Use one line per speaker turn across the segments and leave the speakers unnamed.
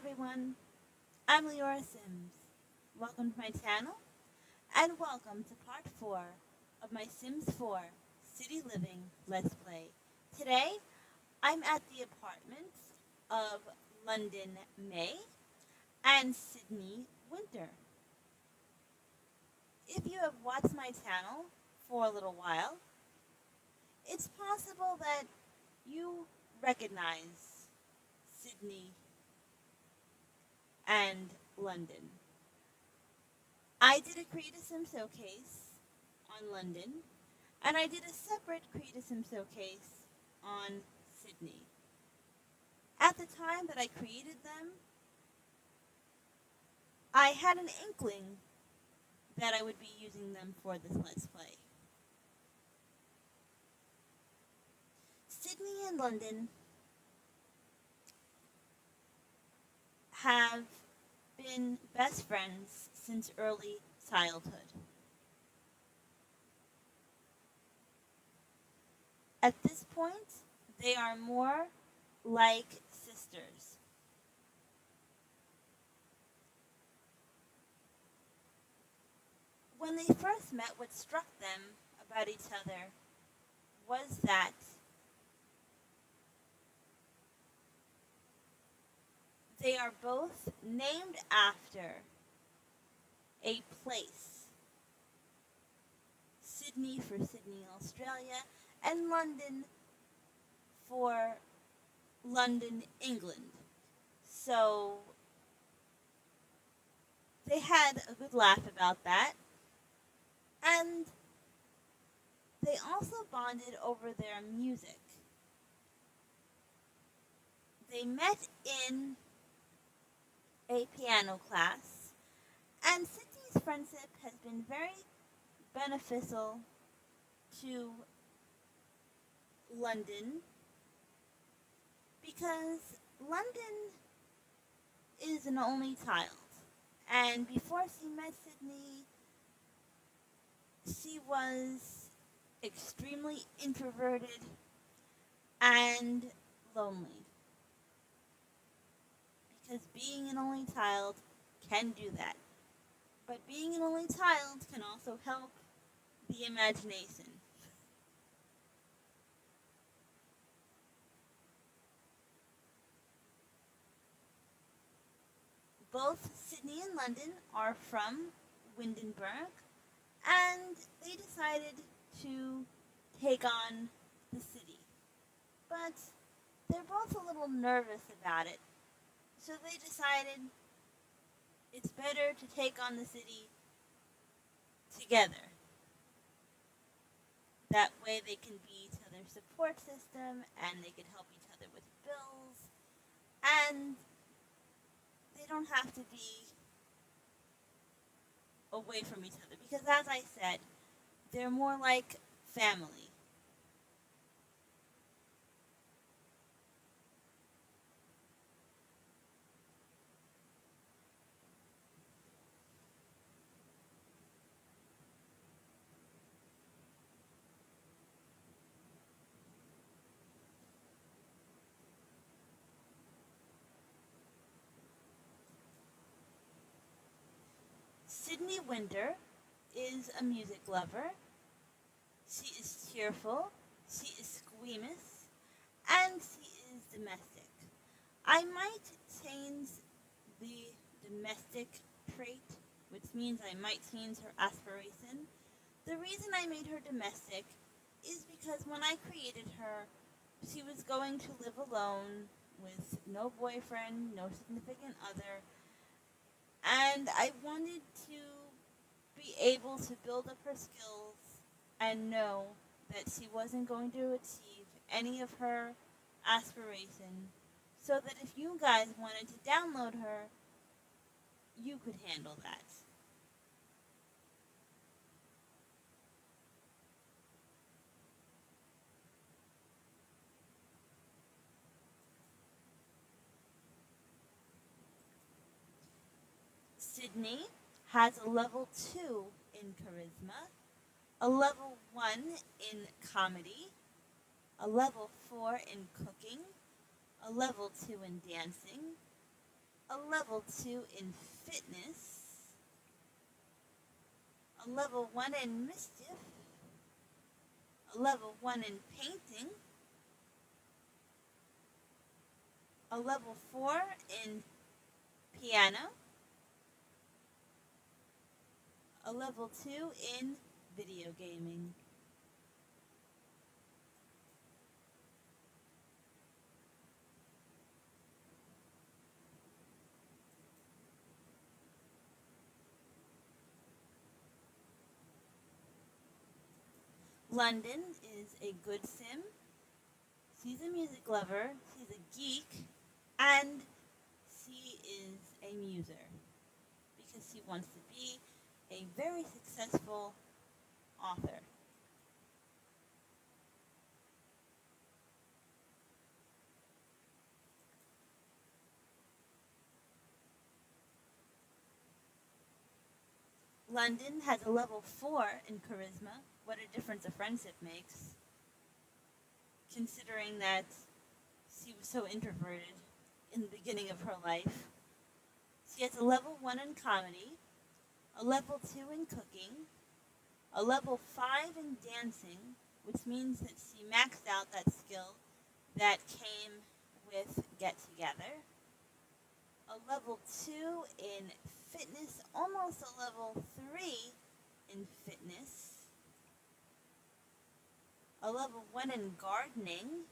everyone, I'm Leora Sims. Welcome to my channel and welcome to part 4 of my Sims 4 City Living Let's Play. Today, I'm at the apartments of London May and Sydney Winter. If you have watched my channel for a little while, it's possible that you recognize Sydney and London. I did a Create a Sim showcase on London, and I did a separate Create a Sim showcase on Sydney. At the time that I created them, I had an inkling that I would be using them for this Let's Play. Sydney and London have been best friends since early childhood. At this point, they are more like sisters. When they first met, what struck them about each other was that they are both named after a place. Sydney for Sydney, Australia, and London for London, England. So they had a good laugh about that. And they also bonded over their music. They met in a piano class, and Sydney's friendship has been very beneficial to London because London is an only child. And before she met Sydney, she was extremely introverted and lonely. Because being an only child can do that. But being an only child can also help the imagination. Both Sydney and London are from Windenburg, and they decided to take on the city. But they're both a little nervous about it, so they decided it's better to take on the city together. That way they can be each other's support system, and they can help each other with bills, and they don't have to be away from each other. Because as I said, they're more like family. Sydney Winter is a music lover. She is cheerful, she is squeamish, and she is domestic. I might change the domestic trait, which means I might change her aspiration. The reason I made her domestic is because when I created her, she was going to live alone with no boyfriend, no significant other, and I wanted to be able to build up her skills and know that she wasn't going to achieve any of her aspiration, so that if you guys wanted to download her, you could handle that. Sydney has a level 2 in charisma, a level 1 in comedy, a level 4 in cooking, a level 2 in dancing, a level 2 in fitness, a level 1 in mischief, a level 1 in painting, a level 4 in piano, a level 2 in video gaming. London is a good sim. She's a music lover, she's a geek, and she is a muser because she wants to be a very successful author. London has a level 4 in charisma. What a difference a friendship makes, considering that she was so introverted in the beginning of her life. She has a level 1 in comedy, a level 2 in cooking, a level 5 in dancing, which means that she maxed out that skill that came with Get Together, a level 2 in fitness, almost a level 3 in fitness, a level 1 in gardening,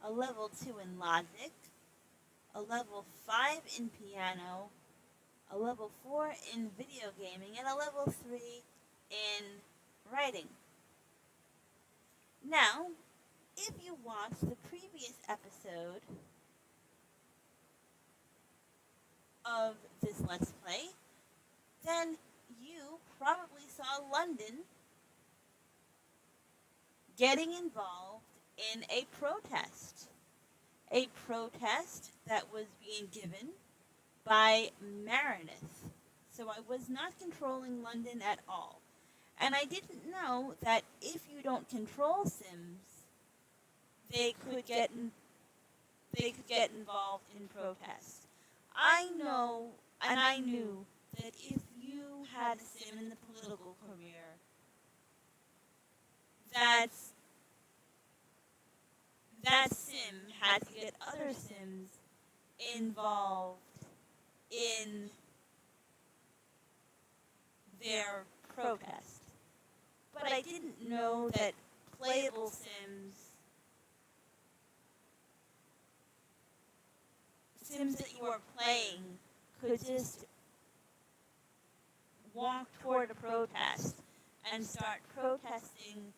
a level 2 in logic, a level 5 in piano, a level 4 in video gaming, and a level 3 in writing. Now, if you watched the previous episode of this Let's Play, then you probably saw London getting involved in a protest. A protest that was being given by Meredith. So I was not controlling London at all. And I didn't know that if you don't control Sims, they could get involved in protests. I know, and I knew that if you had a Sim in the political career, that Sim had to get other Sims involved in their protest. But I didn't know that playable Sims that you are playing, could just walk toward a protest and start protesting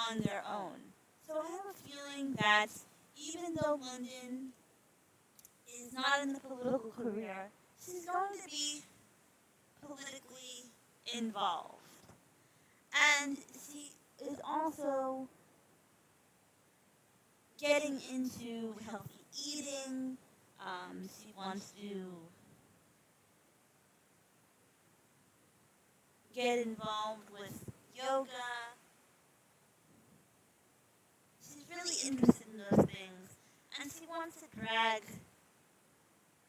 on their own. So I have a feeling that even though London is not in the political career, she's going to be politically involved. And she is also getting into healthy eating. She wants to get involved with yoga. She's really interested in those things. And she wants to drag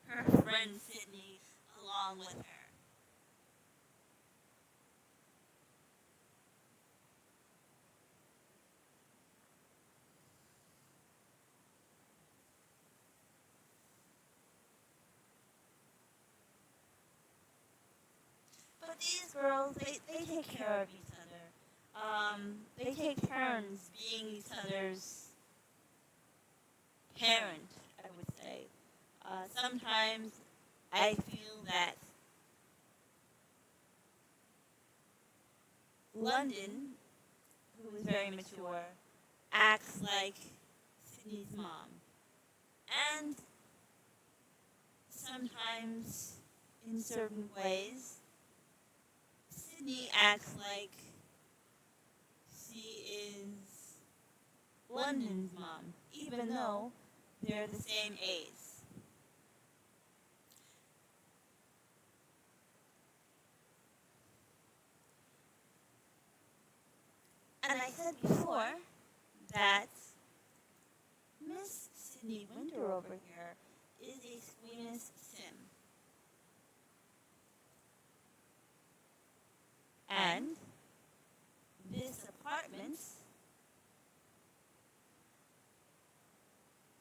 her friend Sydney along with her. But these girls, they take care of each other. They take turns being each other's parent, I would say. Sometimes I feel that London, who is very mature, acts like Sydney's mom. And sometimes, in certain ways, Sydney acts like she is London's mom, even though they're the same age. And I said before that Miss Sydney Winter over here is a squeamish sim. And this apartment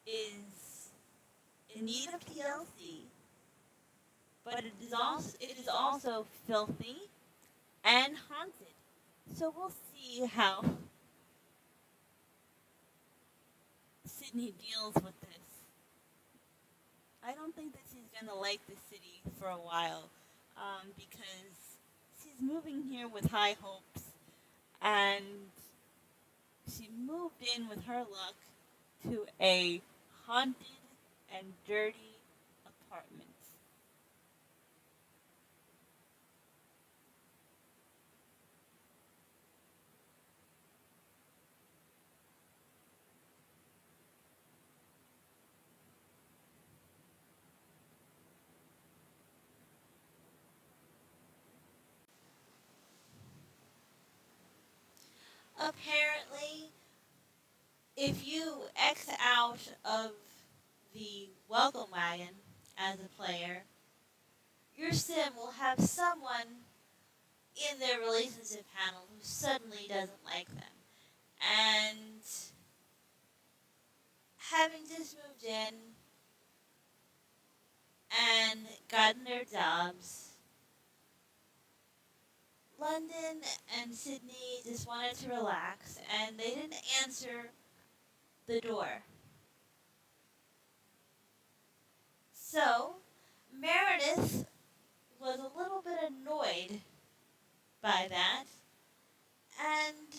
is in need of TLC, but it is also filthy and haunted. So we'll see how Sydney deals with this. I don't think that she's gonna like the city for a while, because she's moving here with high hopes, and she moved in with her luck to a haunted and dirty apartment. Apparently, if you X out of the welcome wagon as a player, your sim will have someone in their relationship panel who suddenly doesn't like them. And having just moved in and gotten their jobs, London and Sydney just wanted to relax and they didn't answer the door. So, Meredith was a little bit annoyed by that, and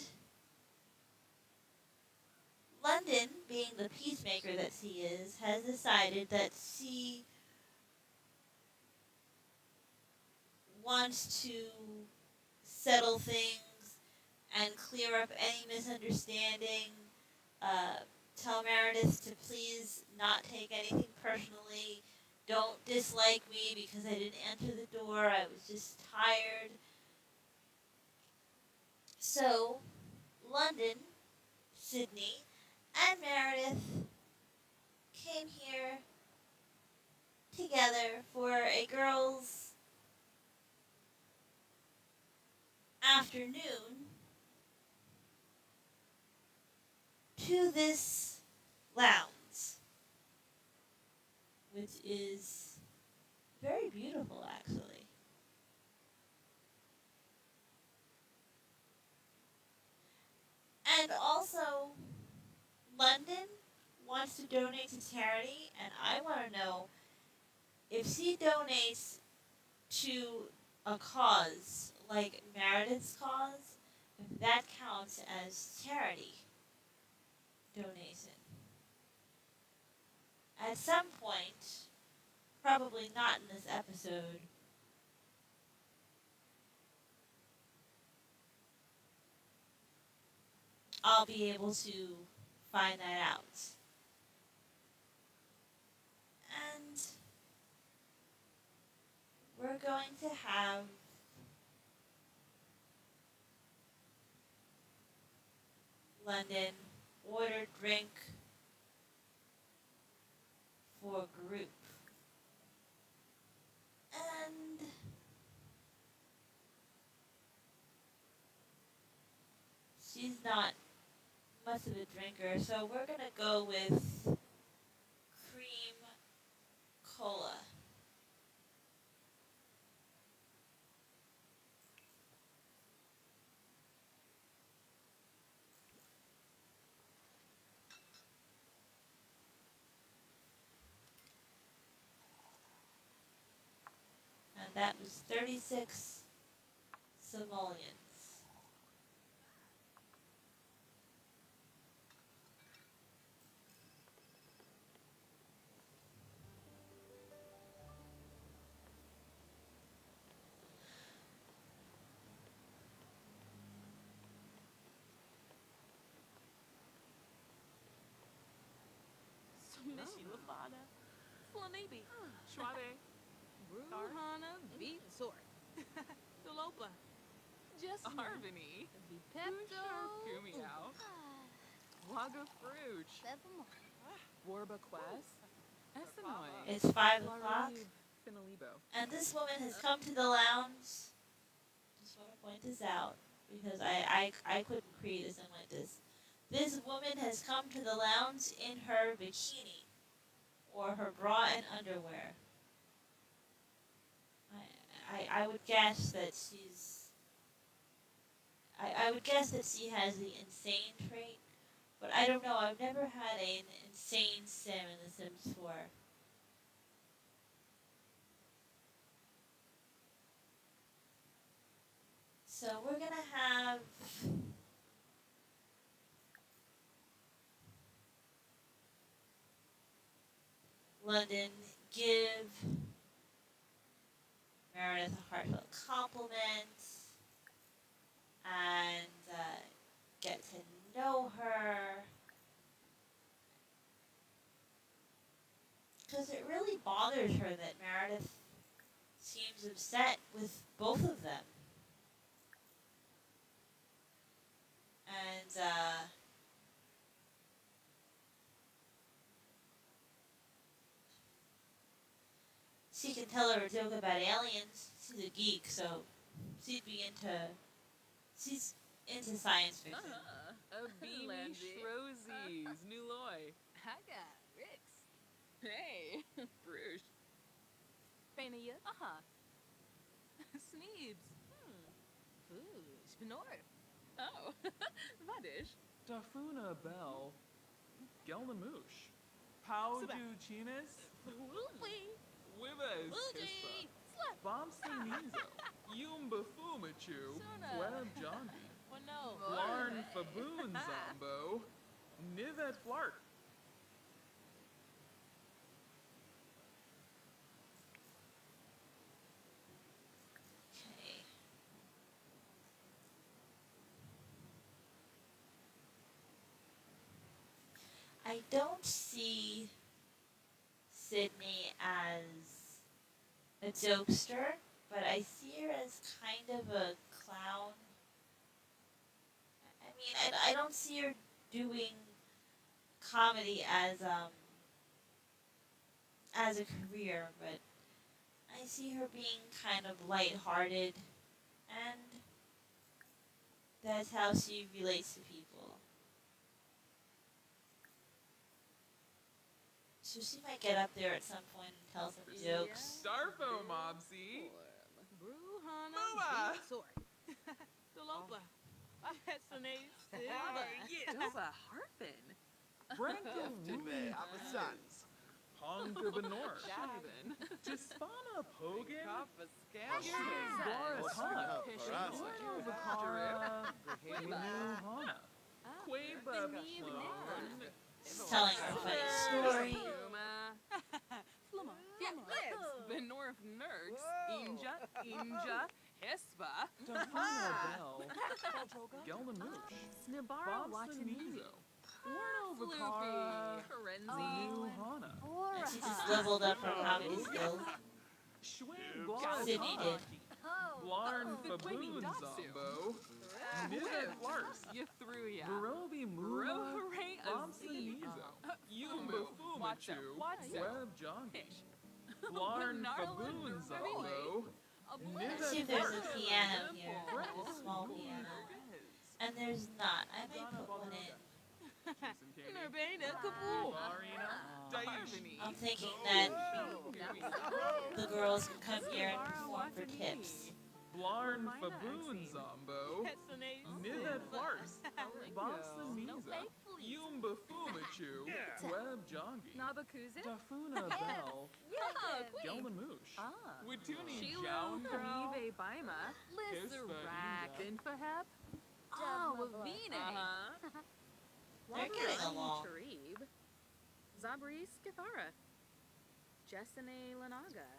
London, being the peacemaker that she is, has decided that she wants to settle things and clear up any misunderstanding. Uh, Tell Meredith to please not take anything personally. Don't dislike me because I didn't answer the door. I was just tired. So, London, Sydney, and Meredith came here together for a girls' afternoon to this lounge, which is very beautiful, actually. And also, London wants to donate to charity, and I want to know if she donates to a cause like Meredith's cause, if that counts as charity donation. At some point, probably not in this episode, I'll be able to find that out. And we're going to have London order drink for group. And she's not much of a drinker, so we're gonna go with cream cola. And that was 36 simoleons.
Mishy Lafada, Flanibi, Schwabe, Bruhana, Beat Sort, Dolopa, Arvini, Pepto, Kumiao, Waga Fruch, Warba Quest, That's annoying.
It's 5 o'clock,
Larib Finalibo.
and this woman has come to the lounge. Just want to point this out because I couldn't create a thing like this. This woman has come to the lounge in her bikini or her bra and underwear. I would guess that I would guess that she has the insane trait, but I don't know. I've never had an insane sim in The Sims 4. So we're gonna have London give Meredith a heartfelt compliment and get to know her. Because it really bothers her that Meredith seems upset with both of them. And, she can tell her a joke about aliens. She's a geek, so she'd be she's into science fiction.
A beamy Shrosies, new loy.
I got Rix.
Hey, Bruce.
Fania.
Sneebs.
Ooh, Spinor.
Oh, Vadish.
Dafuna Bell, Gelnamoosh, Pau Chinas,
Whoopie.
Wibas
Woogie.
Kispa, Bomsinizo, Yumba Fumachu,
Suna.
Web Jondi,
Well, no.
Blarn Faboon Zombo, Nivet Flark.
Okay. I don't see Sydney as a jokester, but I see her as kind of a clown. I mean, I don't see her doing comedy as a career, but I see her being kind of lighthearted, and that's how she relates to people. So she might get up there at some point and tell some jokes.
Starfo Mobsy,
Bruhana.
Moa.
Sword. Dolopa. Hesane.
Doba Harpin.
Branko
Deftime Abasans,
Ponga Benor,
Shaven.
Tispana Pogan,
Kappa
Boris Hana,
Parasa,
Vakara, Inu Hana, Quaba
Beneath
Plone,
She's telling her a funny story.
Flumma.
Benorf Nerds. Inja. Hespa.
Dafuna Bell, Gelnamoosh,
Snibara
Bomsinizo, Orno
Floofy.
Vakara,
Karenzi.
Inu Hana,
And she just leveled up her comedy skills.
Schwing
Sydney did.
Blarn
Quaking
Faboon
Datsu.
Zombo, Nivet Flars,
You threw ya.
Barobi Muma,
Rohare
Bomsinizo, Yumba
Watch out.
Fumachu,
Watch out.
Web Jongi, Blarn Faboon Zombo,
Let's see if there's a piano here, like a small piano. And there's not. I might put one in.
Nurbana Kaboom.
I'm thinking that the girls can come here and perform for tips.
Blarn Faboon Zombo, Nivet Flars, Bomsinizo, Yumba Fumachu, Web Jongi,
Nabakuze.
Dafuna Bell, Gelnamoosh, Wituni Jown Crow,
Nive Baima. Lizarak.
Hispa
Infahep. Oh, Wavine.
They're getting along.
Sharib. Zabri Skithara. Jessene Lanaga.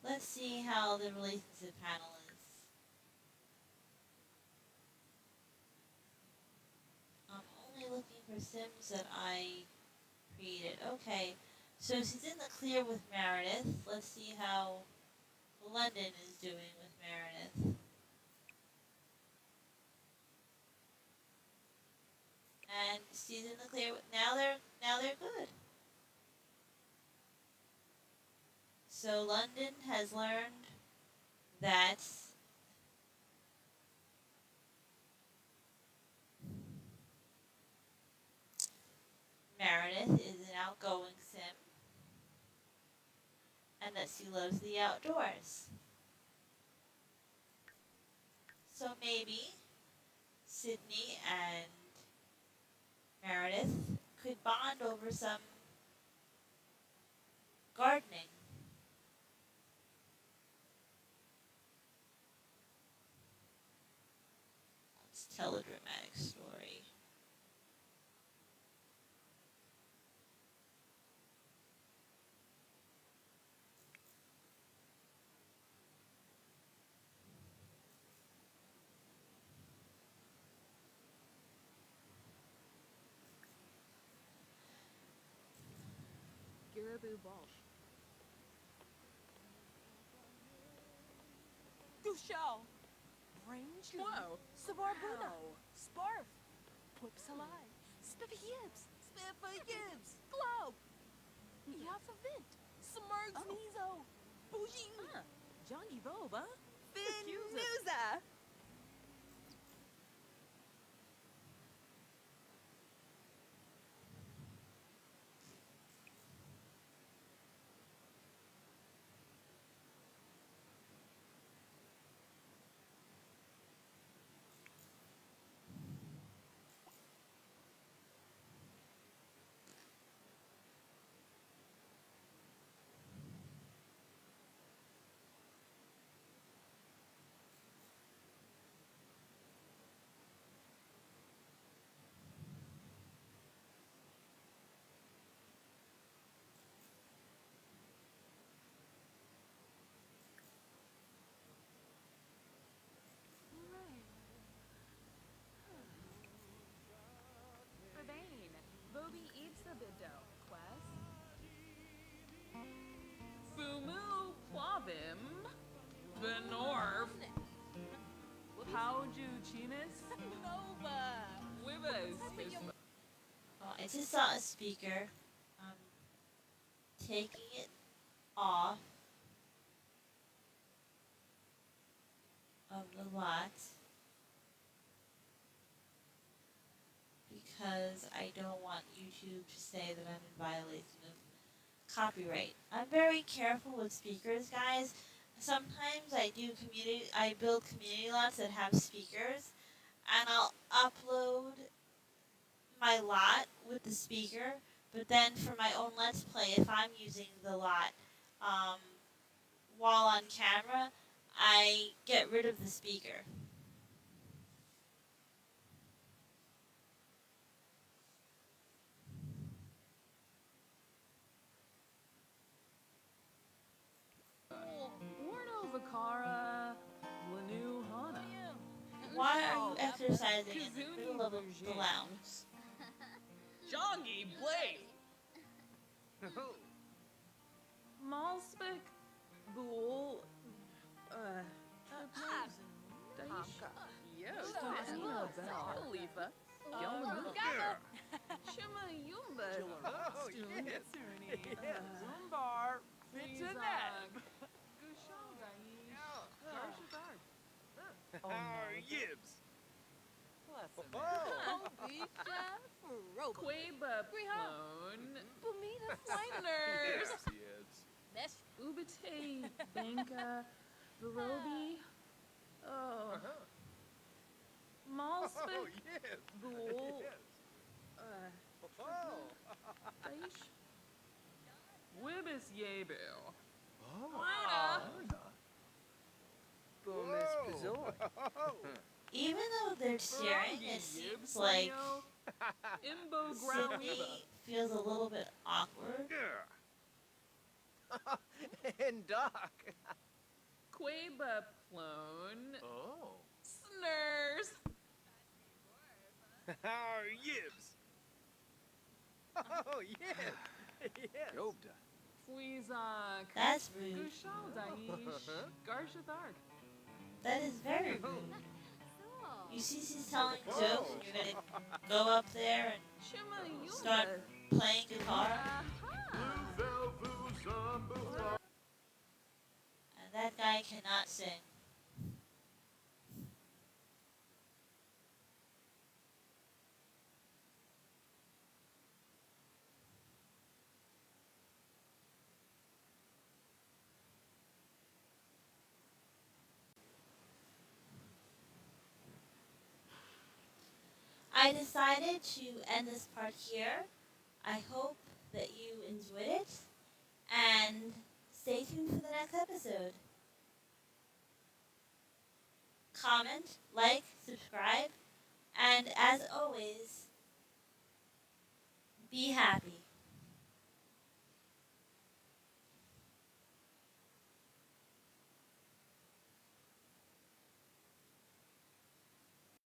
Let's see how the relationship panel is. I'm only looking for Sims that I created. Okay, so she's in the clear with Meredith. Let's see how London is doing with Meredith. She's in the clear. Now they're good. So London has learned that Meredith is an outgoing sim and that she loves the outdoors. So maybe Sydney and Meredith could bond over some gardening. Let's tell a dramatic story.
Girabu Balsh.
Dushal. Range.
Whoa.
Sabarbuna. Sparf. Whipsalai. Spiffy Yibs. Spiffy Yibs. Globe. Yafavint. Smurgs Nizo. Boujing.
Jongi Boba.
Fin
Cusa.
Nuza.
Rebane. Bobby eats the biddo. Quest.
Fumu Plavim. Venorf. Pauju Chinis.
Nova.
Wibas.
Oh, I just saw a speaker taking it off of the lot because I don't want YouTube to say that I'm in violation of copyright. I'm very careful with speakers, guys. Sometimes I build community lots that have speakers, and I'll upload my lot with the speaker, but then for my own Let's Play, if I'm using the lot um, while on camera, I get rid of the speaker.
Warno Vakara. Lanu Hana.
Why are you exercising in the middle of the lounge?
Jongi Blade. Malspik. Ghoul. Daish. Yes. Khalifa. Gelman. Shima Yumba.
Oh, yes.
Zumbar. Fitanet.
How are Yibs? Oh,
Quaba Clone.
Bumita Flaminers.
Yibs.
Ubate. Banka. Barobi. Oh.
Oh,
Malspik.
yes.
Ghoul.
Oh.
Daish. Wibis Yebu.
Oh.
Whoa.
Even though they're sharing, it seems like
Imbo Ground.
Sydney feels a little bit awkward.
And Doc.
Quaba Clone.
Oh.
Snurs.
How are Yibs? Oh, yes. Yes.
Yobda.
Fweezak.
That's rude.
Gushal Daish. Garshathark.
That is very rude. You see she's telling jokes and you're gonna go up there and start
Shimayuba.
playing guitar? And that guy cannot sing. I decided to end this part here. I hope that you enjoyed it, and stay tuned for the next episode. Comment, like, subscribe, and as always, be happy.